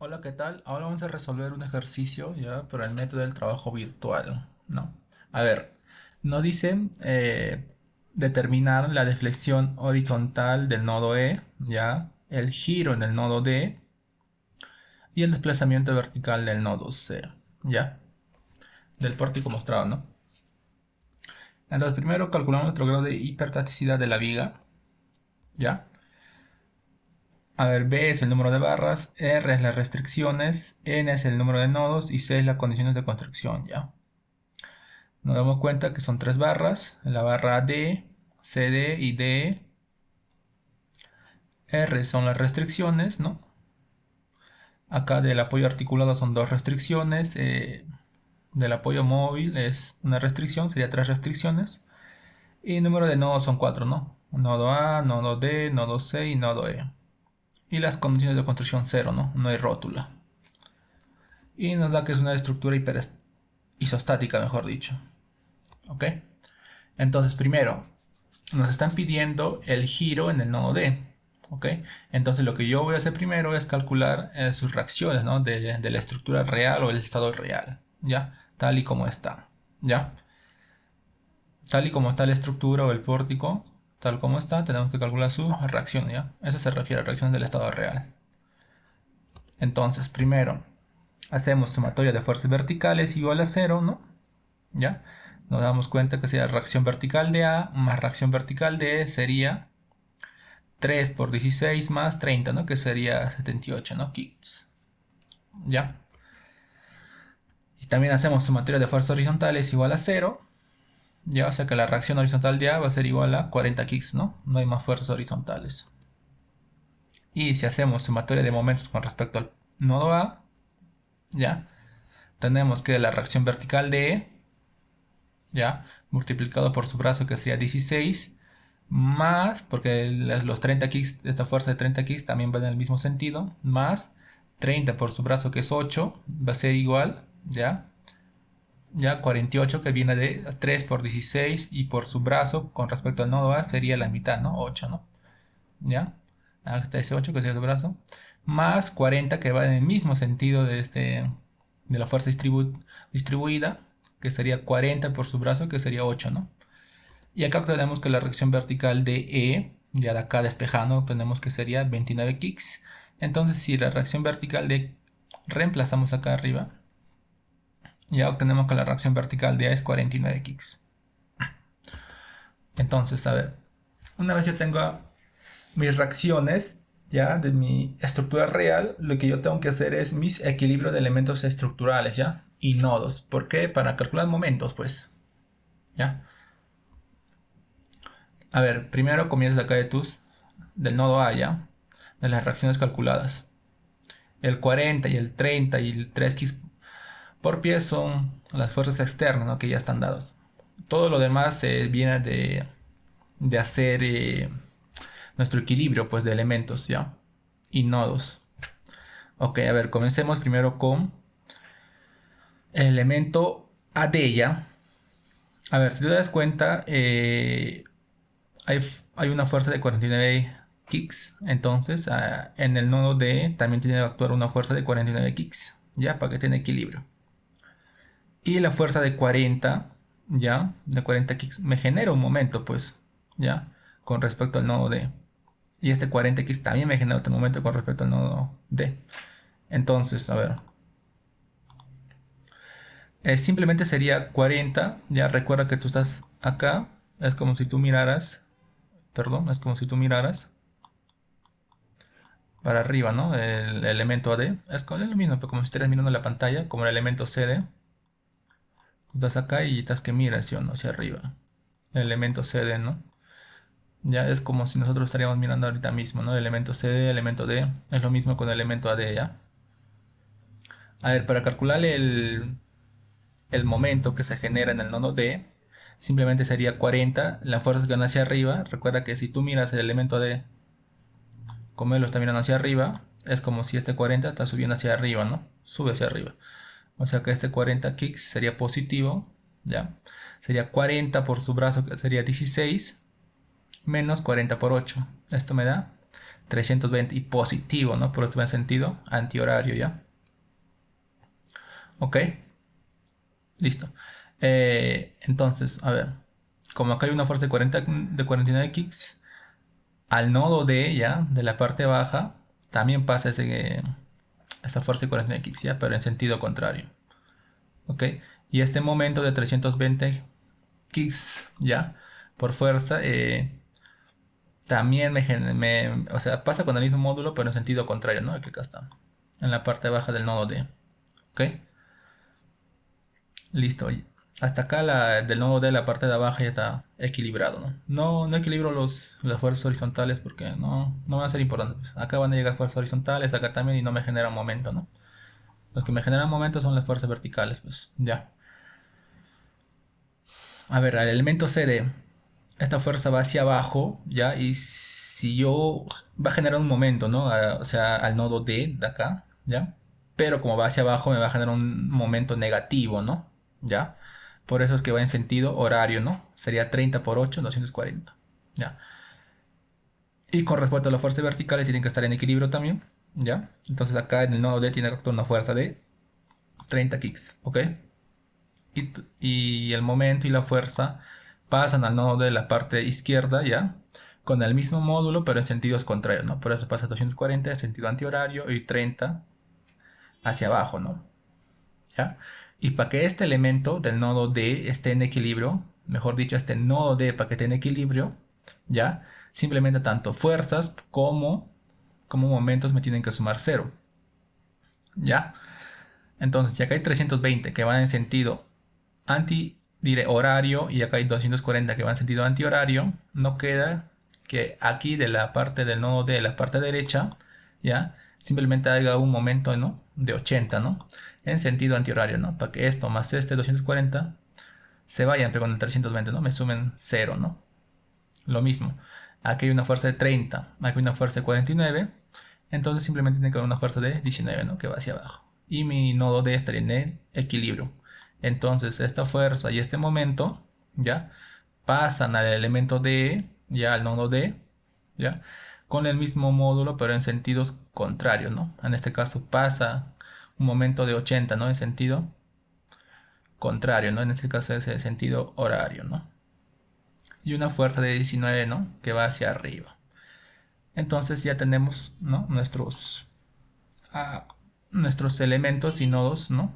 Hola, ¿qué tal? Ahora vamos a resolver un ejercicio ya por el método del trabajo virtual, ¿no? A ver, nos dice determinar la deflexión horizontal del nodo E, ya, el giro en el nodo D y el desplazamiento vertical del nodo C, ya, del pórtico mostrado, ¿no? Entonces, primero calculamos nuestro grado de hiperstaticidad de la viga, ya. A ver, B es el número de barras, R es las restricciones, N es el número de nodos y C es las condiciones de construcción, ya. Nos damos cuenta que son tres barras, la barra D, CD y DE. R son las restricciones, ¿no? Acá del apoyo articulado son dos restricciones, del apoyo móvil es una restricción, sería tres restricciones. Y número de nodos son cuatro, ¿no? Nodo A, nodo D, nodo C y nodo E. Y las condiciones de construcción cero, ¿no? No hay rótula. Y nos da que es una estructura isostática, mejor dicho. ¿Ok? Entonces, primero, nos están pidiendo el giro en el nodo D. ¿Ok? Entonces lo que yo voy a hacer primero es calcular sus reacciones, ¿no? de la estructura real o el estado real, ¿ya? Tal y como está, ¿ya? Tal y como está la estructura o el pórtico, tal como está, tenemos que calcular su reacción, ¿ya? Eso se refiere a reacciones del estado real. Entonces, primero, hacemos sumatoria de fuerzas verticales igual a cero, ¿no? ¿Ya? Nos damos cuenta que sería reacción vertical de A más reacción vertical de E sería 3 por 16 más 30, ¿no? Que sería 78, ¿no? Kicks. ¿Ya? Y también hacemos sumatoria de fuerzas horizontales igual a cero. Ya, o sea que la reacción horizontal de A va a ser igual a 40 kicks, ¿no? No hay más fuerzas horizontales. Y si hacemos sumatoria de momentos con respecto al nodo A, ya, tenemos que la reacción vertical de E, ya, multiplicado por su brazo que sería 16, más, porque los 30 kicks, esta fuerza de 30 kicks también va en el mismo sentido, más 30 por su brazo que es 8, va a ser igual, ya 48 que viene de 3 por 16 y por su brazo con respecto al nodo A sería la mitad, ¿no? 8, ¿no? ¿Ya? Hasta ese 8 que sería su brazo, más 40 que va en el mismo sentido de la fuerza distribuida, que sería 40 por su brazo, que sería 8, ¿no? Y acá tenemos que la reacción vertical de E, ya de acá despejando, tenemos que sería 29 kicks. Entonces, si la reacción vertical de reemplazamos acá arriba, ya obtenemos que la reacción vertical de A es 49 kicks. Entonces, a ver, una vez yo tengo mis reacciones ya de mi estructura real, lo que yo tengo que hacer es mis equilibrios de elementos estructurales, ¿ya? Y nodos. ¿Por qué? Para calcular momentos, pues, ¿ya? A ver, primero comienzas acá del nodo A, ¿ya? De las reacciones calculadas. El 40 y el 30 y el 3x por pie son las fuerzas externas, ¿no? Que ya están dadas. Todo lo demás viene de hacer nuestro equilibrio, pues, de elementos, ¿ya? Y nodos. Ok, a ver, comencemos primero con el elemento AD, ¿ya? A ver, si te das cuenta, hay una fuerza de 49 kicks. Entonces, en el nodo D también tiene que actuar una fuerza de 49 kicks, ¿ya? Para que tenga equilibrio. Y la fuerza de 40, ¿ya? De 40 kicks me genera un momento, pues, ¿ya? Con respecto al nodo D. Y este 40 kicks también me genera otro momento con respecto al nodo D. Entonces, a ver, simplemente sería 40. Ya recuerda que tú estás acá. Es como si tú miraras. Perdón, es como si tú miraras para arriba, ¿no? El elemento AD. Es lo mismo, pero como si estuvieras mirando la pantalla, como el elemento CD. Tú estás acá y estás que miras, ¿sí o no? Hacia arriba. El elemento CD, ¿no? Ya es como si nosotros estaríamos mirando ahorita mismo, ¿no? El elemento CD, elemento D. Es lo mismo con el elemento AD, ¿ya? A ver, para calcular el momento que se genera en el nodo D, simplemente sería 40, la fuerza que van hacia arriba. Recuerda que si tú miras el elemento D, como él lo está mirando hacia arriba, es como si este 40 está subiendo hacia arriba, ¿no? Sube hacia arriba. O sea que este 40 kicks sería positivo, ¿ya? Sería 40 por su brazo, que sería 16, menos 40 por 8. Esto me da 320 y positivo, ¿no? Por eso va en sentido antihorario, ¿ya? Ok, listo. Entonces, a ver, como acá hay una fuerza de 49 kicks, al nodo D, ¿ya? De la parte baja, también pasa esa fuerza de 49 kicks, ¿ya? Pero en sentido contrario. Ok, y este momento de 320 kicks, ¿ya? Por fuerza, también o sea, pasa con el mismo módulo, pero en sentido contrario, ¿no? Que acá está, en la parte baja del nodo D. Ok, listo. Hasta acá del nodo D, la parte de abajo ya está equilibrado, ¿no? No equilibro las fuerzas horizontales porque no van a ser importantes. Acá van a llegar fuerzas horizontales, acá también, y no me generan momento, ¿no? Los que me generan momento son las fuerzas verticales, pues ya. A ver, al elemento CD, esta fuerza va hacia abajo, ¿ya? Y si yo va a generar un momento, ¿no? O sea, al nodo D de acá, ¿ya? Pero como va hacia abajo me va a generar un momento negativo, ¿no? ¿Ya? Por eso es que va en sentido horario, ¿no? Sería 30 por 8, 240, ¿ya? Y con respecto a las fuerzas verticales tienen que estar en equilibrio también, ¿ya? Entonces acá en el nodo D tiene que actuar una fuerza de 30 kicks, ¿ok? Y el momento y la fuerza pasan al nodo de la parte izquierda, ¿ya? Con el mismo módulo, pero en sentidos contrarios, ¿no? Por eso pasa 240 en sentido antihorario y 30 hacia abajo, ¿no? ¿Ya? Y para que este elemento del nodo D esté en equilibrio, mejor dicho, este nodo D para que esté en equilibrio, ¿ya? Simplemente tanto fuerzas como momentos me tienen que sumar cero, ¿ya? Entonces, si acá hay 320 que van en sentido diré horario, y acá hay 240 que van en sentido antihorario, no queda que aquí de la parte del nodo de la parte derecha, ya, simplemente haga un momento, ¿no? De 80, ¿no? En sentido antihorario, ¿no? Para que esto más este 240 se vayan, pero con el 320, ¿no? Me sumen 0, ¿no? Lo mismo. Aquí hay una fuerza de 30, aquí hay una fuerza de 49, entonces simplemente tiene que haber una fuerza de 19, ¿no? Que va hacia abajo. Y mi nodo D estaría en el equilibrio. Entonces esta fuerza y este momento, ¿ya? Pasan al elemento D, ya al nodo D, ¿ya? Con el mismo módulo, pero en sentidos contrarios, ¿no? En este caso pasa un momento de 80, ¿no? En sentido contrario, ¿no? En este caso es el sentido horario, ¿no? Y una fuerza de 19, ¿no? Que va hacia arriba. Entonces ya tenemos, ¿no? Nuestros elementos y nodos, ¿no?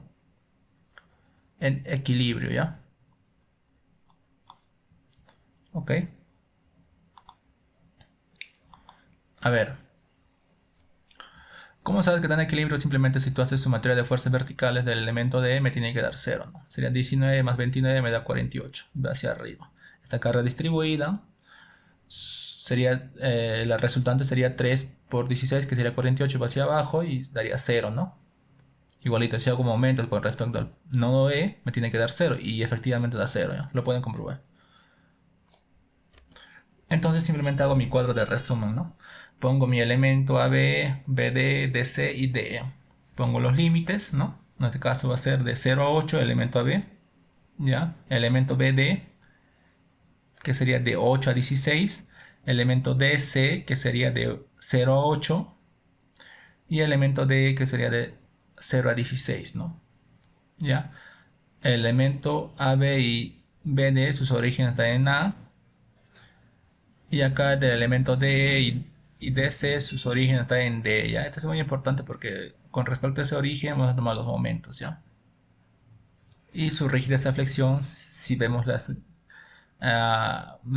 En equilibrio, ¿ya? Ok. A ver. ¿Cómo sabes que está en equilibrio? Simplemente si tú haces su materia de fuerzas verticales del elemento D me tiene que dar 0, ¿no? Sería 19 más 29 me da 48. Va hacia arriba. Esta carga distribuida sería, la resultante sería 3 por 16, que sería 48, va hacia abajo y daría 0, ¿no? Igualito, si hago momentos con respecto al nodo E, me tiene que dar 0 y efectivamente da 0, ¿ya? Lo pueden comprobar. Entonces simplemente hago mi cuadro de resumen, ¿no? Pongo mi elemento AB, BD, DC y DE. Pongo los límites, ¿no? En este caso va a ser de 0 a 8 elemento AB, ¿ya? Elemento BD, que sería de 8 a 16. Elemento DC, que sería de 0 a 8. Y elemento DE, que sería de 0 a 16, ¿no? ¿Ya? Elemento AB y BD, sus orígenes están en A. Y acá del elemento D y DC, sus orígenes están en D, ¿ya? Esto es muy importante porque con respecto a ese origen vamos a tomar los momentos, ¿ya? Y su rigidez a flexión, si vemos la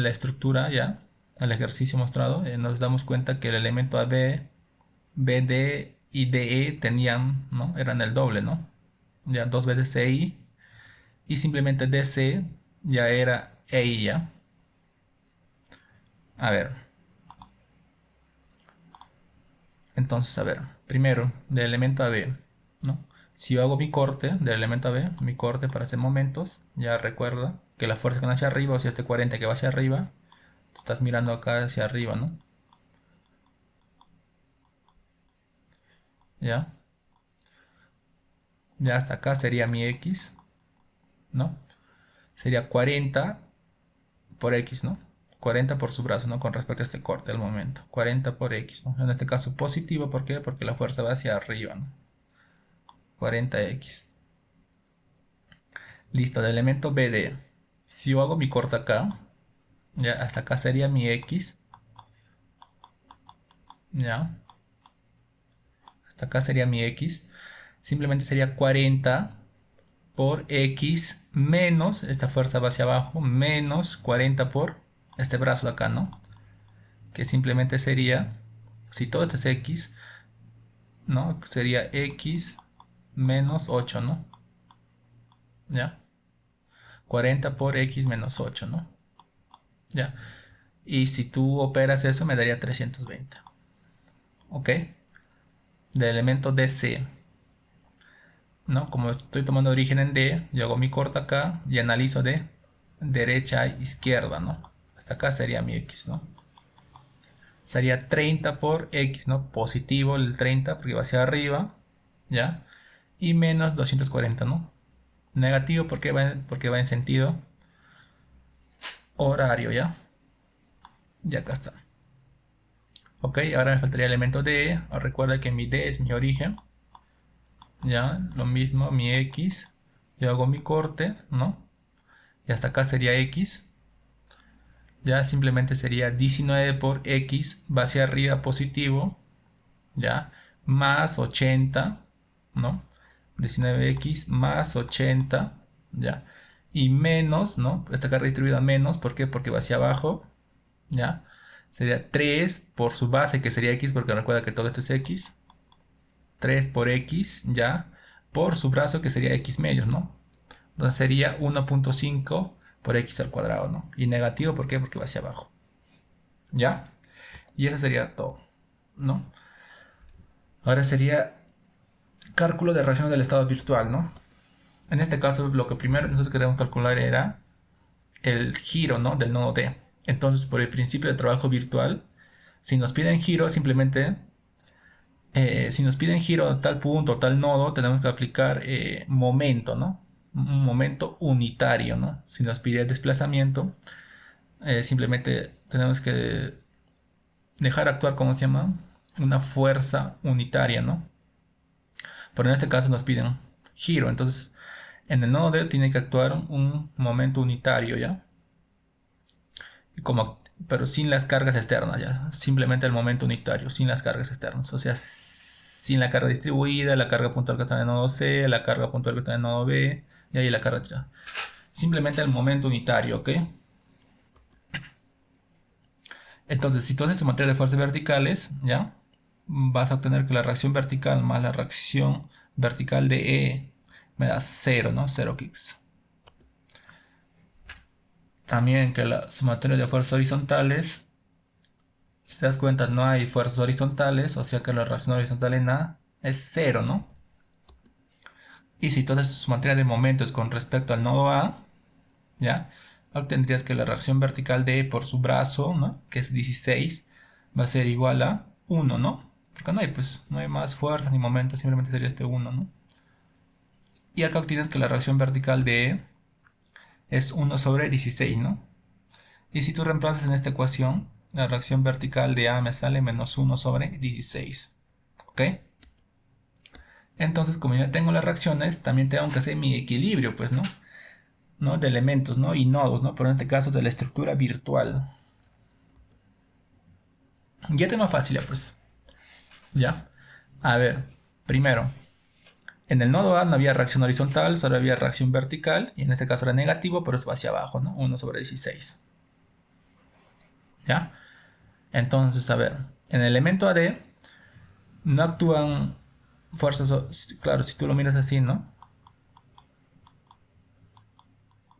estructura, ¿ya? El ejercicio mostrado, nos damos cuenta que el elemento AB, BD y DE tenían, ¿no? Eran el doble, ¿no? Ya dos veces CI, y simplemente DC ya era EI, ¿ya? A ver, entonces, a ver, primero, del elemento AB, ¿no? Si yo hago mi corte del elemento AB, mi corte para hacer momentos, ya recuerda que la fuerza que va hacia arriba, o si este 40 que va hacia arriba, estás mirando acá hacia arriba, ¿no? Ya, ya hasta acá sería mi X, ¿no? Sería 40 por X, ¿no? 40 por su brazo, ¿no? Con respecto a este corte al momento. 40 por X, ¿no? En este caso positivo, ¿por qué? Porque la fuerza va hacia arriba, ¿no? 40X. Listo, el elemento BD. Si yo hago mi corte acá, ya hasta acá sería mi X. Ya. Hasta acá sería mi X. Simplemente sería 40 por X menos, esta fuerza va hacia abajo, menos 40 por este brazo de acá, ¿no? Que simplemente sería, si todo esto es X, ¿no? Sería X menos 8, ¿no? ¿Ya? 40 por X menos 8, ¿no? ¿Ya? Y si tú operas eso, me daría 320. ¿Ok? Del elemento DC, ¿no? Como estoy tomando origen en D, yo hago mi corte acá y analizo de derecha a izquierda, ¿no? Hasta acá sería mi X, ¿no? Sería 30 por X, ¿no? Positivo el 30 porque va hacia arriba, ¿ya? Y menos 240, ¿no? Negativo porque va en sentido horario, ¿ya? Y acá está. Ok, ahora me faltaría el elemento D. Recuerda que mi D es mi origen. Ya, lo mismo, mi X. Yo hago mi corte, ¿no? Y hasta acá sería X. Ya, simplemente sería 19 por X, va hacia arriba positivo. Ya, más 80, ¿no? 19X más 80, ¿ya? Y menos, ¿no? Está acá distribuida menos, ¿por qué? Porque va hacia abajo, ¿ya? Sería 3 por su base, que sería X, porque recuerda que todo esto es X. 3 por X, ¿ya? Por su brazo, que sería X medios, ¿no? Entonces sería 1.5 por X al cuadrado, ¿no? Y negativo, ¿por qué? Porque va hacia abajo, ¿ya? Y eso sería todo, ¿no? Ahora sería cálculo de reacción del estado virtual, ¿no? En este caso, lo que primero nosotros queremos calcular era el giro, ¿no? Del nodo D. Entonces, por el principio de trabajo virtual, si nos piden giro, simplemente, si nos piden giro a tal punto, tal nodo, tenemos que aplicar momento, ¿no? Un momento unitario, ¿no? Si nos pide desplazamiento, simplemente tenemos que dejar actuar, ¿cómo se llama? Una fuerza unitaria, ¿no? Pero en este caso nos piden giro, entonces en el nodo D tiene que actuar un momento unitario, ¿ya? Pero sin las cargas externas, ¿ya? Simplemente el momento unitario, sin las cargas externas. O sea, sin la carga distribuida, la carga puntual que está en el nodo C, la carga puntual que está en el nodo B, y ahí la carga. Simplemente el momento unitario, ¿ok? Entonces, si tú haces sumatoria de fuerzas verticales, ¿ya? Vas a obtener que la reacción vertical más la reacción vertical de E me da 0, ¿no? 0 kicks. También que la sumatoria de fuerzas horizontales, si te das cuenta, no hay fuerzas horizontales, o sea que la reacción horizontal en A es 0, ¿no? Y si tú haces sumatoria de momentos con respecto al nodo A, ¿ya? Obtendrías que la reacción vertical de E por su brazo, ¿no? Que es 16, va a ser igual a 1, ¿no? Porque no hay más fuerzas ni momentos, simplemente sería este 1, ¿no? Y acá obtienes que la reacción vertical de E es 1 sobre 16, ¿no? Y si tú reemplazas en esta ecuación, la reacción vertical de A me sale menos 1 sobre 16. ¿Ok? Entonces, como ya tengo las reacciones, también tengo que hacer mi equilibrio, pues, ¿no? ¿No? De elementos, ¿no? Y nodos, ¿no? Pero en este caso de la estructura virtual. Ya tema fácil, ya, pues. ¿Ya? A ver, primero, en el nodo A no había reacción horizontal, solo había reacción vertical, y en este caso era negativo, pero es va hacia abajo, ¿no? 1 sobre 16. ¿Ya? Entonces, a ver, en el elemento AD no actúan fuerzas, claro, si tú lo miras así, ¿no?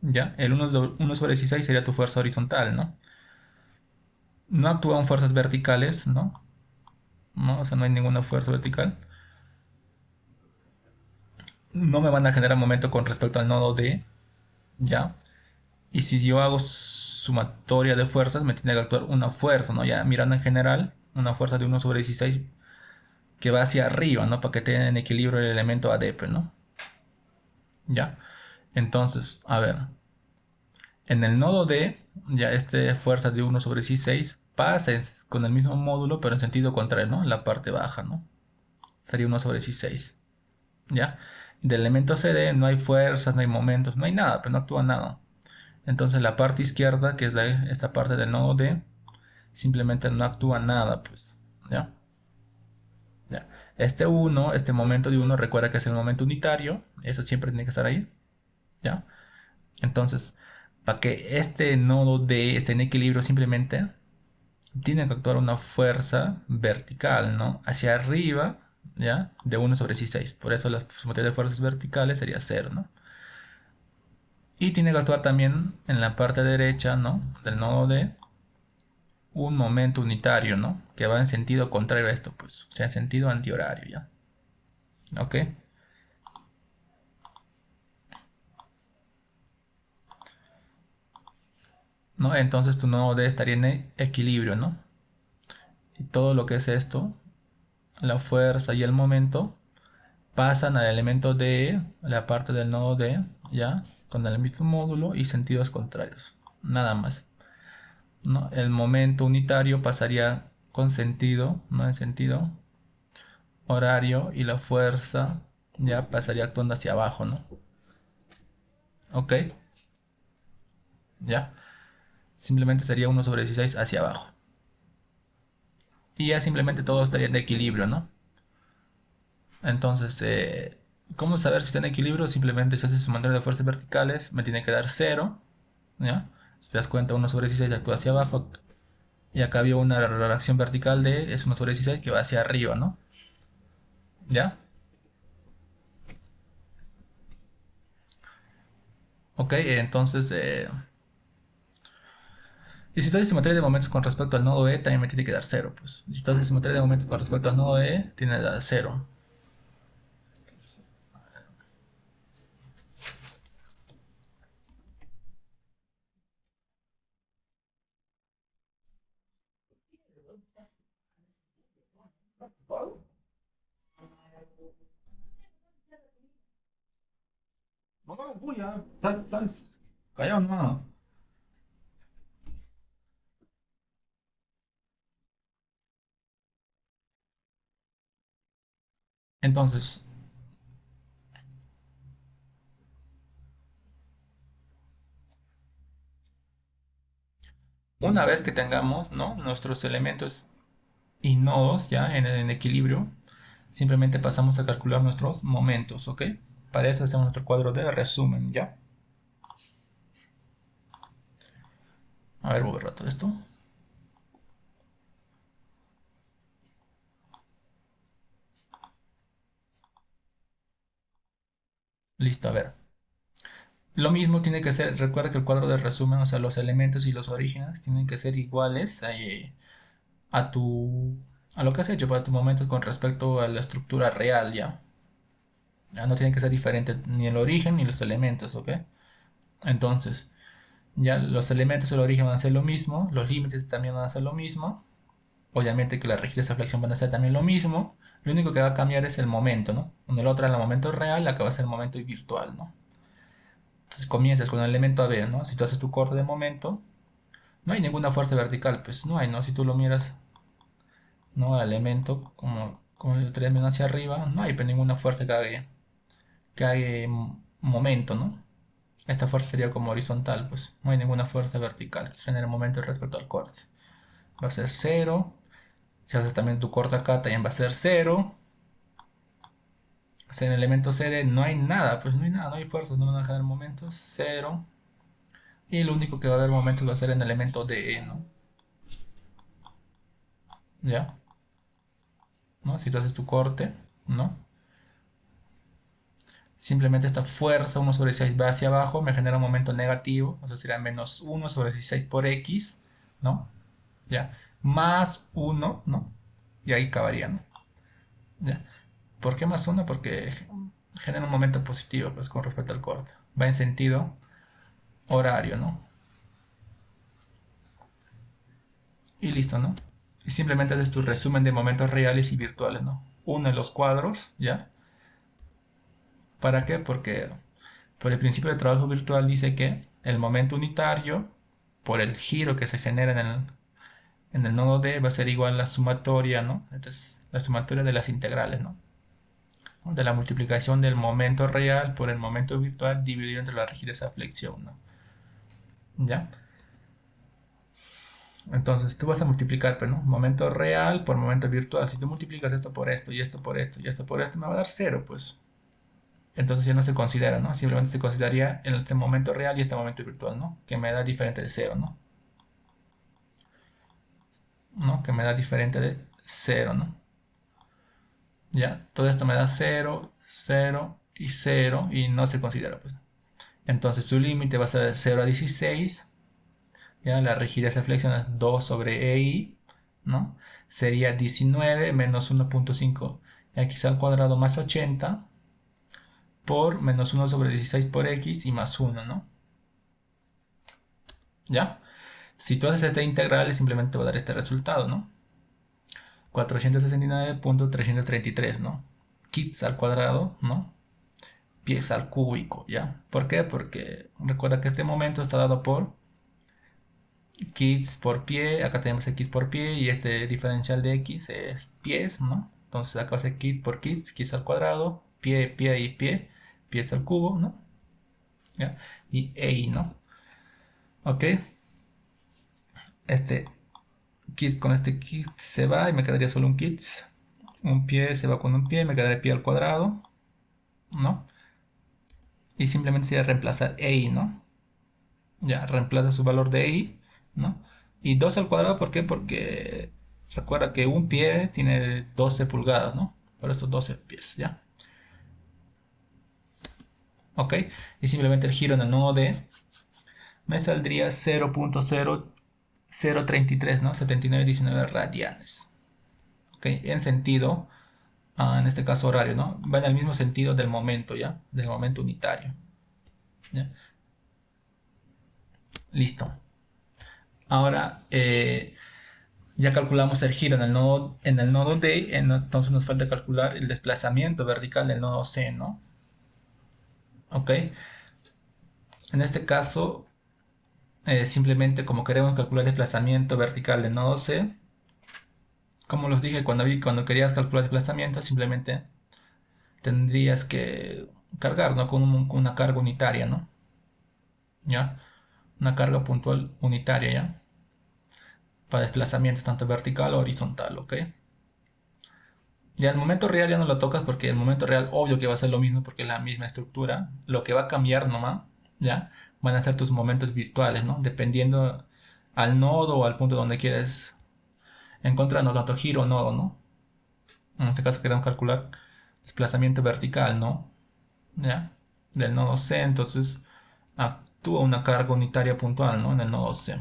Ya, el 1 sobre 16 sería tu fuerza horizontal, ¿no? No actúan fuerzas verticales, ¿no? ¿No? O sea, no hay ninguna fuerza vertical. No me van a generar momento con respecto al nodo D, ¿ya? Y si yo hago sumatoria de fuerzas, me tiene que actuar una fuerza, ¿no? Ya mirando en general, una fuerza de 1 sobre 16 que va hacia arriba, ¿no? Para que tenga en equilibrio el elemento ADP, ¿no? ¿Ya? Entonces, a ver, En el nodo D, ya este fuerza de 1 sobre 6 pasa con el mismo módulo, pero en sentido contrario, ¿no? En la parte baja, ¿no? Sería 1 sobre 6, ¿ya? Del elemento CD no hay fuerzas, no hay momentos, no hay nada, pero no actúa nada. Entonces la parte izquierda, que es esta parte del nodo D, simplemente no actúa nada, pues, ¿ya? ¿Ya? Este 1, este momento de 1, recuerda que es el momento unitario, eso siempre tiene que estar ahí, ¿ya? Entonces, para que este nodo D esté en equilibrio, simplemente tiene que actuar una fuerza vertical, ¿no? Hacia arriba, ¿ya? De 1 sobre 6. Por eso la sumatoria de fuerzas verticales sería 0, ¿no? Y tiene que actuar también en la parte derecha, ¿no? Del nodo D, un momento unitario, ¿no? Que va en sentido contrario a esto, pues, o sea, en sentido antihorario, ¿ya? ¿Ok? ¿No? Entonces tu nodo D estaría en equilibrio, ¿no? Y todo lo que es esto, la fuerza y el momento, pasan al elemento D, la parte del nodo D, ¿ya? Con el mismo módulo y sentidos contrarios. Nada más, ¿no? El momento unitario pasaría con sentido, ¿no? En sentido horario, y la fuerza ya pasaría actuando hacia abajo, ¿no? ¿Ok? ¿Ya? Simplemente sería 1 sobre 16 hacia abajo. Y ya simplemente todo estaría de equilibrio, ¿no? Entonces, ¿cómo saber si está en equilibrio? Simplemente se hace su manera de fuerzas verticales, me tiene que dar 0, ¿ya? Si te das cuenta, 1 sobre 16 actúa hacia abajo, y acá había una reacción vertical de es 1 sobre 16 que va hacia arriba, ¿no? ¿Ya? Ok, entonces, y si estoy en simetría de momentos con respecto al nodo E, también me tiene que dar 0, pues. Si estoy en simetría de momentos con respecto al nodo E, tiene que dar 0. No me hagas bulla, estás callado nomás. Entonces, una vez que tengamos, ¿no? Nuestros elementos y nodos ya en equilibrio, simplemente pasamos a calcular nuestros momentos, ¿ok? Para eso hacemos nuestro cuadro de resumen, ¿ya? A ver, voy a borrar todo esto. Listo, a ver. Lo mismo tiene que ser, recuerda que el cuadro de resumen, o sea, los elementos y los orígenes tienen que ser iguales a a lo que has hecho para tu momento con respecto a la estructura real, ¿ya? Ya no tiene que ser diferente ni el origen ni los elementos, ¿ok? Entonces, ya los elementos y el origen van a ser lo mismo, los límites también van a ser lo mismo, obviamente que la rigidez de flexión van a ser también lo mismo, lo único que va a cambiar es el momento, ¿no? En el otro es el momento real, acá va a ser el momento virtual, ¿no? Entonces comienzas con el elemento A B, ¿no? Si tú haces tu corte de momento, no hay ninguna fuerza vertical, pues no hay, ¿no? Si tú lo miras, ¿no? Al elemento, como el 3 hacia arriba, no hay pues, ninguna fuerza que haga momento, ¿no? Esta fuerza sería como horizontal, pues no hay ninguna fuerza vertical que genere momento respecto al corte. Va a ser cero. Si haces también tu corte acá, también va a ser cero. O sea, en el elemento CD no hay nada, pues no hay nada, no hay fuerzas, no van a generar momentos, cero. Y lo único que va a haber momentos va a ser en el elemento DE, ¿no? ¿Ya? ¿No? Si tú haces tu corte, ¿no? Simplemente esta fuerza 1 sobre 6 va hacia abajo, me genera un momento negativo, o sea, sería menos 1 sobre 16 por X, ¿no? ¿Ya? Más 1, ¿no? Y ahí acabaría, ¿no? ¿Ya? ¿Por qué más 1? Porque genera un momento positivo, pues, con respecto al corte. Va en sentido horario, ¿no? Y listo, ¿no? Y simplemente haces tu resumen de momentos reales y virtuales, ¿no? Une los cuadros, ¿ya? ¿Para qué? Porque por el principio de trabajo virtual dice que el momento unitario por el giro que se genera en el nodo D va a ser igual a la sumatoria, ¿no? Entonces, la sumatoria de las integrales, ¿no? De la multiplicación del momento real por el momento virtual dividido entre la rigidez a flexión, ¿no? ¿Ya? Entonces tú vas a multiplicar, pero no, momento real por momento virtual. Si tú multiplicas esto por esto y esto por esto y esto por esto, me va a dar cero, pues. Entonces ya no se considera, ¿no? Simplemente se consideraría en este momento real y este momento virtual, ¿no? Que me da diferente de cero, ¿no? ¿No? Que me da diferente de cero, ¿no? Ya, todo esto me da cero, cero y cero y no se considera, pues. Entonces su límite va a ser de 0 a 16. Ya, la rigidez de flexión es 2 sobre EI, ¿no? Sería 19 menos 1.5 x al cuadrado más 80 por menos 1 sobre 16 por x y más 1, ¿no? ¿Ya? Si tú haces esta integral, simplemente te va a dar este resultado, ¿no? 469.333, ¿no? Kits al cuadrado, ¿no? Pies al cúbico, ¿ya? ¿Por qué? Porque recuerda que este momento está dado por kits por pie, acá tenemos x por pie y este diferencial de x es pies, ¿no? Entonces acá va a ser kit por kits al cuadrado, pie, pie y pie, pies al cubo, ¿no? ¿Ya? Y EI, ¿no? Ok, este kit con este kit se va y me quedaría solo un kit. Un pie se va con un pie, me quedaría pie al cuadrado, ¿no? Y simplemente sería reemplazar EI, ¿no? Ya, reemplaza su valor de EI, ¿no? Y 2 al cuadrado, ¿por qué? Porque recuerda que un pie tiene 12 pulgadas, ¿no? Por eso 12 pies, ¿ya? ¿Ok? Y simplemente el giro en el nodo D me saldría 0.0033, ¿no? 7919 radianes. ¿Ok? En sentido, en este caso horario, ¿no? Va en el mismo sentido del momento, ¿ya? Del momento unitario. ¿Ya? Listo. Ahora, ya calculamos el giro en el nodo D, entonces nos falta calcular el desplazamiento vertical del nodo C, ¿no? Ok. En este caso, simplemente como queremos calcular el desplazamiento vertical del nodo C, como los dije cuando querías calcular el desplazamiento, simplemente tendrías que cargar, ¿no? Con una carga unitaria, ¿no? ¿Ya? Una carga puntual unitaria, ¿ya? Para desplazamientos tanto vertical o horizontal, ¿ok? Ya el momento real ya no lo tocas porque el momento real obvio que va a ser lo mismo porque es la misma estructura. Lo que va a cambiar nomás, ¿ya? Van a ser tus momentos virtuales, ¿no? Dependiendo al nodo o al punto donde quieres encontrarnos, tanto giro o nodo, ¿no? En este caso queremos calcular desplazamiento vertical, ¿no? ¿Ya? Del nodo C, entonces actúa una carga unitaria puntual, ¿no? En el nodo C.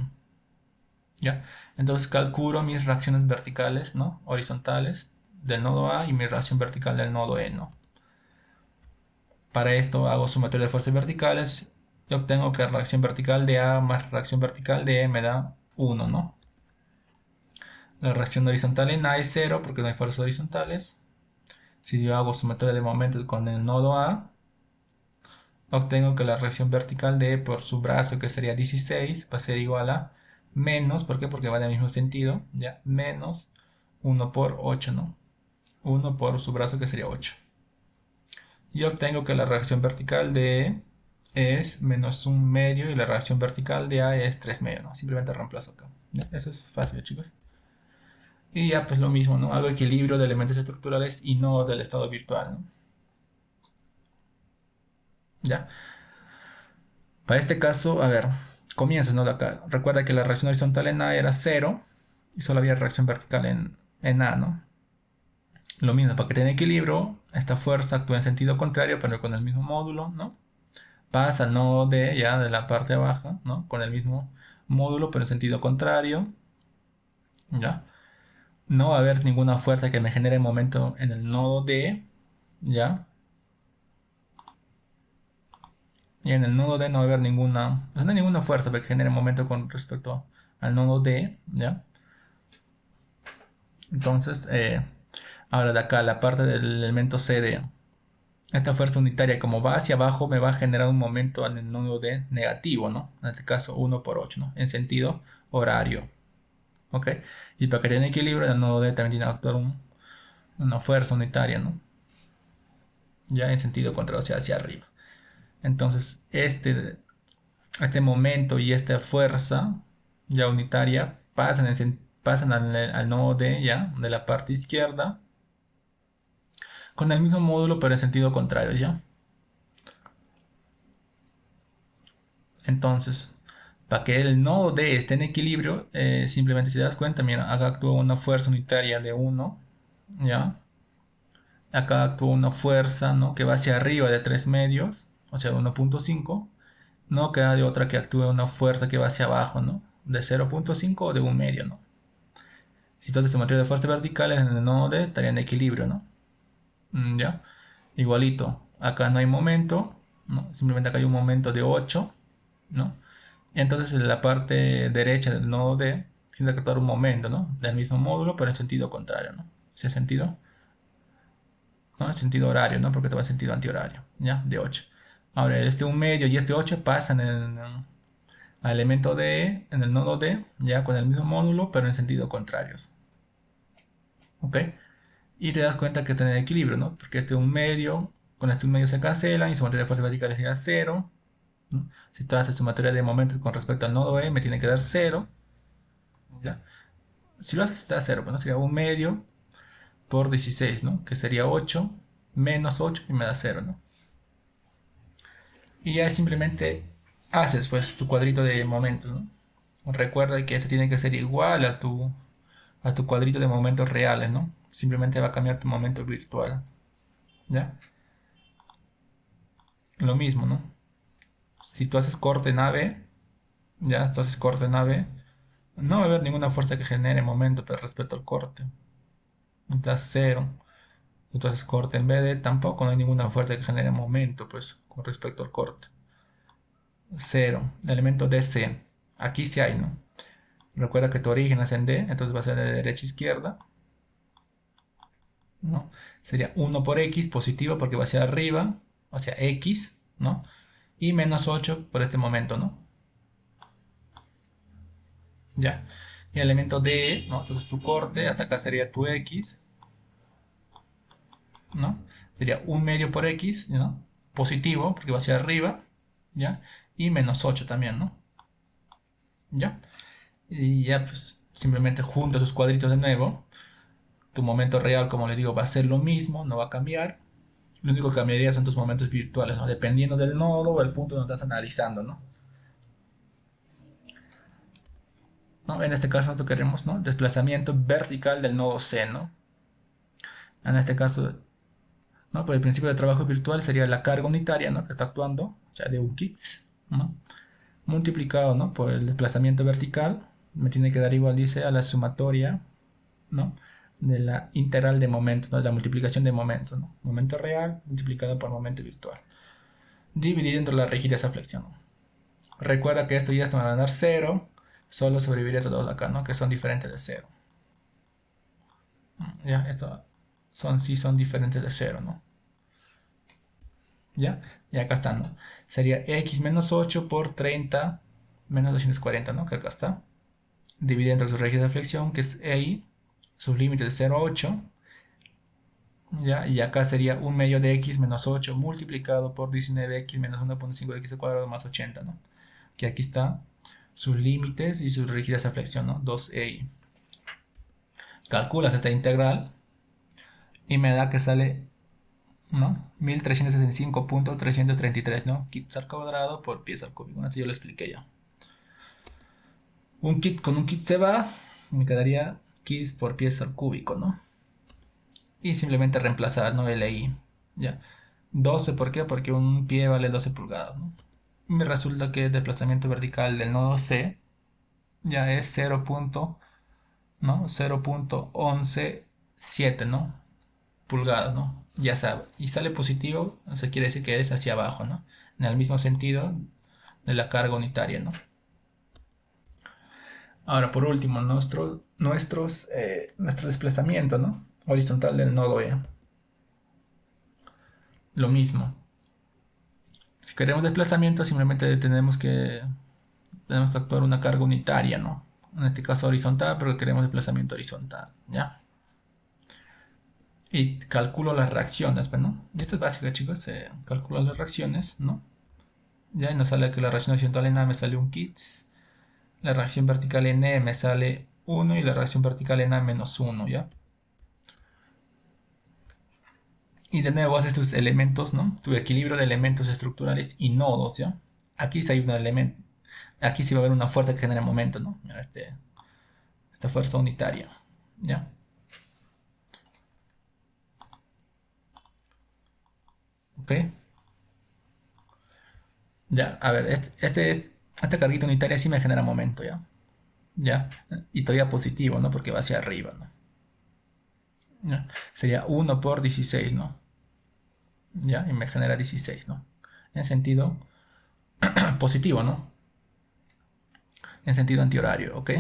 ¿Ya? Entonces calculo mis reacciones verticales, ¿no? Horizontales del nodo A y mi reacción vertical del nodo E, ¿no? Para esto hago sumatoria de fuerzas verticales y obtengo que reacción vertical de A más reacción vertical de E me da 1, ¿no? La reacción horizontal en A es 0 porque no hay fuerzas horizontales. Si yo hago sumatoria de momentos con el nodo A, obtengo que la reacción vertical de E por su brazo, que sería 16, va a ser igual a menos, ¿por qué? Porque va en el mismo sentido, ¿ya? Menos 1 por 8, ¿no? 1 por su brazo, que sería 8. Y obtengo que la reacción vertical de E es menos 1 medio y la reacción vertical de A es 3 medio, ¿no? Simplemente reemplazo acá. ¿Ya? Eso es fácil, chicos. Y ya pues lo mismo, ¿no? Hago equilibrio de elementos estructurales y no del estado virtual, ¿no? ¿Ya? Para este caso, a ver, comienzos, ¿no? De acá. Recuerda que la reacción horizontal en A era 0 y solo había reacción vertical en A, ¿no? Lo mismo, para que tenga equilibrio, esta fuerza actúa en sentido contrario, pero con el mismo módulo, ¿no? Pasa al nodo D ya de la parte baja, ¿no? Con el mismo módulo, pero en sentido contrario, ¿ya? No va a haber ninguna fuerza que me genere momento en el nodo D, ¿ya? Y en el nodo D no va a haber ninguna, no hay ninguna fuerza que genere momento con respecto al nodo D, ¿ya? Entonces, ahora de acá, la parte del elemento CD. Esta fuerza unitaria, como va hacia abajo, me va a generar un momento en el nodo D negativo, ¿no? En este caso 1 por 8, ¿no? En sentido horario, ¿ok? Y para que tenga equilibrio, en el nodo D también tiene que actuar una fuerza unitaria, ¿no? Ya en sentido contrario, o sea, hacia arriba. Entonces, este momento y esta fuerza ya unitaria pasan al nodo D, ya, de la parte izquierda, con el mismo módulo, pero en sentido contrario, ¿ya? Entonces, para que el nodo D esté en equilibrio, simplemente si te das cuenta, mira, acá actúa una fuerza unitaria de 1, ¿ya? Acá actúa una fuerza, ¿no? Que va hacia arriba de 3 medios, o sea, 1.5. No queda de otra que actúe una fuerza que va hacia abajo, ¿no? De 0.5 o de 1 medio, ¿no? Si entonces se materia de fuerzas verticales en el nodo D estaría en equilibrio, ¿no? ¿Ya? Igualito, acá no hay momento, ¿no? Simplemente acá hay un momento de 8, ¿no? Entonces en la parte derecha del nodo D tiene que actuar un momento, ¿no? Del mismo módulo, pero en sentido contrario, ¿no? Ese sentido, ¿no? En sentido horario, ¿no? Porque te va en sentido antihorario, ¿ya? De 8. Ahora, este 1 medio y este 8 pasan al elemento D, en el nodo D, ya con el mismo módulo, pero en sentido contrarios, ¿ok? Y te das cuenta que está en equilibrio, ¿no? Porque este 1 medio, con este 1 medio se cancelan y su materia de fuerza vertical sería 0, ¿no? Si tú haces su materia de momentos con respecto al nodo E, me tiene que dar 0, ¿ya? Si lo haces, te da 0, pues, ¿no? Sería 1 medio por 16, ¿no? Que sería 8 menos 8 y me da 0, ¿no? Y ya simplemente haces, pues, tu cuadrito de momentos, ¿no? Recuerda que ese tiene que ser igual a tu cuadrito de momentos reales, ¿no? Simplemente va a cambiar tu momento virtual, ¿ya? Lo mismo, ¿no? Si tú haces corte nave, ya, tú haces corte nave, no va a haber ninguna fuerza que genere momento pero respecto al corte. Da 0. Entonces corte en BD tampoco no hay ninguna fuerza que genere momento, pues, con respecto al corte. 0. Elemento DC. Aquí sí hay, ¿no? Recuerda que tu origen es en D, entonces va a ser de derecha a izquierda, ¿no? Sería 1 por X, positivo porque va hacia arriba, hacia X, ¿no? Y menos 8 por este momento, ¿no? Ya. Y el elemento D, ¿no? Entonces tu corte, hasta acá sería tu X, ¿no? Sería 1 medio por X, ¿no? Positivo, porque va hacia arriba, ¿ya? Y menos 8 también, ¿no? ¿Ya? Y ya, pues, simplemente junta tus cuadritos de nuevo. Tu momento real, como les digo, va a ser lo mismo, no va a cambiar. Lo único que cambiaría son tus momentos virtuales, ¿no? Dependiendo del nodo o el punto donde estás analizando, ¿no? ¿No? En este caso nosotros queremos, ¿no? Desplazamiento vertical del nodo C, ¿no? En este caso, ¿no? Pues el principio de trabajo virtual sería la carga unitaria, ¿no? Que está actuando, o sea, de un kits, ¿no? Multiplicado, ¿no? Por el desplazamiento vertical, me tiene que dar igual, dice, a la sumatoria, ¿no? De la integral de momento, ¿no? De la multiplicación de momento, ¿no? Momento real multiplicado por momento virtual. Dividido entre la rigidez a flexión, ¿no? Recuerda que esto ya está me va a dar 0, solo sobrevivir estos dos acá, ¿no? Que son diferentes de 0. Ya, esto sí son diferentes de 0, ¿no? ¿Ya? Y acá están, ¿no? Sería x menos 8 por 30 menos 240, ¿no? Que acá está. Divide entre su rigidez de flexión, que es EI, sus límites de 0 a 8, ¿ya? Y acá sería 1 medio de x menos 8 multiplicado por 19x menos 1.5 de x al cuadrado más 80, ¿no? Que aquí está sus límites y sus rigidez de flexión, ¿no? 2EI. Calculas esta integral y me da que sale, ¿no? 1365.333, ¿no? Kits al cuadrado por pies al cúbico. Así yo lo expliqué ya. Un kit con un kit se va, me quedaría kits por pies al cúbico, ¿no? Y simplemente reemplazar, ¿no? LI, ya. 12, ¿por qué? Porque un pie vale 12 pulgadas, ¿no? Y me resulta que el desplazamiento vertical del nodo C ya es 0. ¿No? 0.117, ¿no? Pulgadas, ¿no? Ya sabe. Y sale positivo, eso quiere decir que es hacia abajo, ¿no? En el mismo sentido de la carga unitaria, ¿no? Ahora, por último, nuestro desplazamiento, ¿no? Horizontal del nodo E. lo mismo. Si queremos desplazamiento, simplemente tenemos que actuar una carga unitaria, ¿no? En este caso horizontal, pero queremos desplazamiento horizontal, ¿ya? Y calculo las reacciones, pues, ¿no? Y esto es básico, chicos, calculo las reacciones, ¿no? Ya, y nos sale que la reacción horizontal en A me sale un kits, la reacción vertical en E me sale 1 y la reacción vertical en A menos 1, ¿ya? Y de nuevo haces tus elementos, ¿no? Tu equilibrio de elementos estructurales y nodos, ¿ya? Aquí sí hay un elemento, aquí sí va a haber una fuerza que genera momento, ¿no? Mira, esta fuerza unitaria, ¿ya? ¿Ok? Ya, a ver, esta carguita unitaria sí me genera momento, ¿ya? ¿Ya? Y todavía positivo, ¿no? Porque va hacia arriba, ¿no? ¿Ya? Sería 1 por 16, ¿no? ¿Ya? Y me genera 16, ¿no? En sentido positivo, ¿no? En sentido antihorario, ¿ok?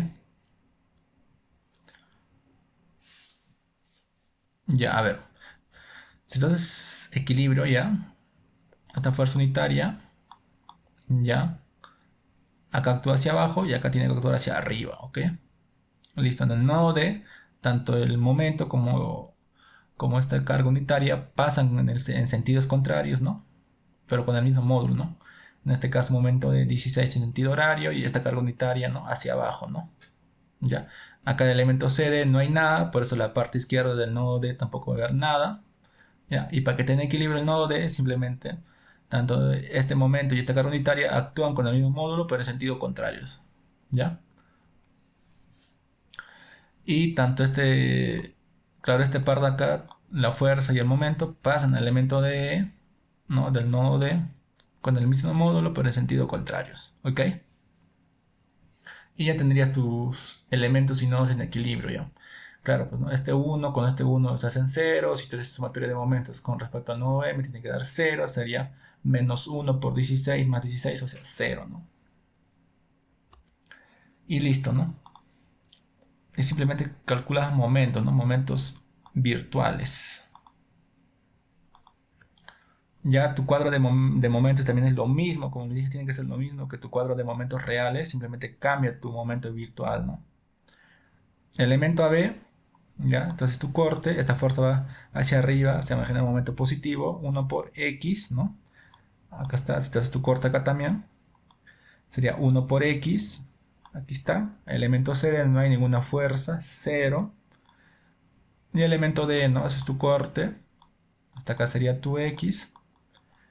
Ya, a ver. Entonces, equilibrio, ¿ya? Esta fuerza unitaria, ¿ya? Acá actúa hacia abajo y acá tiene que actuar hacia arriba, ¿ok? Listo, en el nodo D, tanto el momento como esta carga unitaria pasan en sentidos contrarios, ¿no? Pero con el mismo módulo, ¿no? En este caso, momento de 16 en sentido horario y esta carga unitaria, ¿no? Hacia abajo, ¿no? Ya. Acá en el elemento CD no hay nada, por eso la parte izquierda del nodo D tampoco va a haber nada. ¿Ya? Y para que tenga equilibrio el nodo D, simplemente, tanto este momento y esta carga unitaria actúan con el mismo módulo, pero en sentido contrarios. ¿Ya? Y tanto claro, este par de acá, la fuerza y el momento pasan al elemento D, ¿no? Del nodo D con el mismo módulo, pero en sentido contrarios. ¿Ok? Y ya tendrías tus elementos y nodos en equilibrio, ¿ya? Claro, pues ¿no? Este 1 con este 1 se hacen 0. Si tú haces sumatoria de momentos con respecto al nodo M, tiene que dar 0. Sería menos 1 por 16 más 16, o sea, 0, ¿no? Y listo, ¿no? Y simplemente calculas momentos, ¿no? Momentos virtuales. Ya tu cuadro de momentos también es lo mismo, como les dije, tiene que ser lo mismo que tu cuadro de momentos reales, simplemente cambia tu momento virtual, ¿no? Elemento AB, ya, entonces tu corte, esta fuerza va hacia arriba, se va a generar un momento positivo, 1 por X, ¿no? Acá está, si te haces tu corte acá también, sería 1 por X, aquí está, elemento C, no hay ninguna fuerza, 0, y elemento D, ¿no? Haces tu corte, hasta acá sería tu X,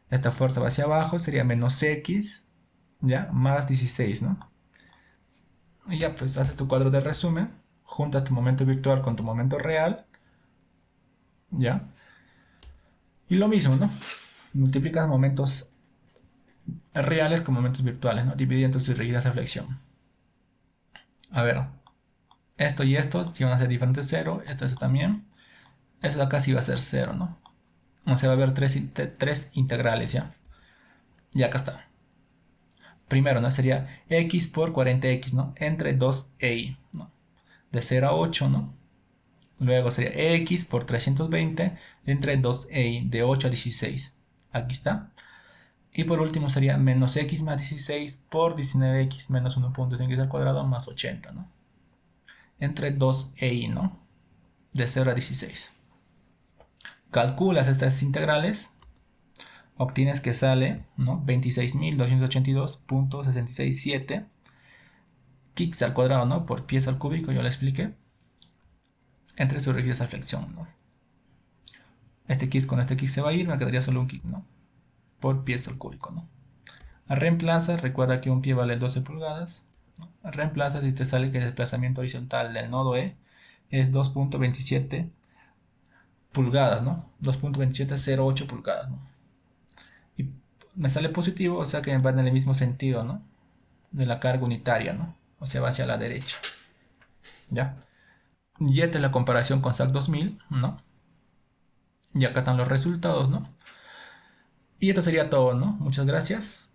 esta fuerza va hacia abajo, sería menos X, ya, más 16, ¿no? Y ya, pues haces tu cuadro de resumen, juntas tu momento virtual con tu momento real, ya, y lo mismo, ¿no? Multiplicas momentos reales con momentos virtuales, ¿no? Dividiendo sus reglas de flexión. A ver, esto y esto si van a ser diferentes 0, esto también. Esto de acá sí va a ser 0, ¿no? O sea, va a haber tres integrales, ¿ya? Y acá está. Primero, ¿no? Sería x por 40x, ¿no? Entre 2 e y, ¿no? De 0 a 8, ¿no? Luego sería x por 320 entre 2 e y, de 8 a 16. Aquí está. Y por último sería menos x más 16 por 19x menos 1.5x al cuadrado más 80, ¿no? Entre 2 e y, ¿no? De 0 a 16. Calculas estas integrales, obtienes que sale, ¿no? 26.282.667 kicks al cuadrado, ¿no? Por pies al cúbico, yo lo expliqué, entre sus reglas de flexión, ¿no? Este kick con este kick se va a ir, me quedaría solo un kick, ¿no? Por pies al cúbico, ¿no? Reemplaza, recuerda que un pie vale 12 pulgadas, ¿no? Reemplaza y te sale que el desplazamiento horizontal del nodo E es 2.27 pulgadas, ¿no? 2.2708 pulgadas, ¿no? Y me sale positivo, o sea que va en el mismo sentido, ¿no? De la carga unitaria, ¿no? O sea, va hacia la derecha, ¿ya? Y esta es la comparación con SAC 2000, ¿no? Y acá están los resultados, ¿no? Y esto sería todo, ¿no? Muchas gracias.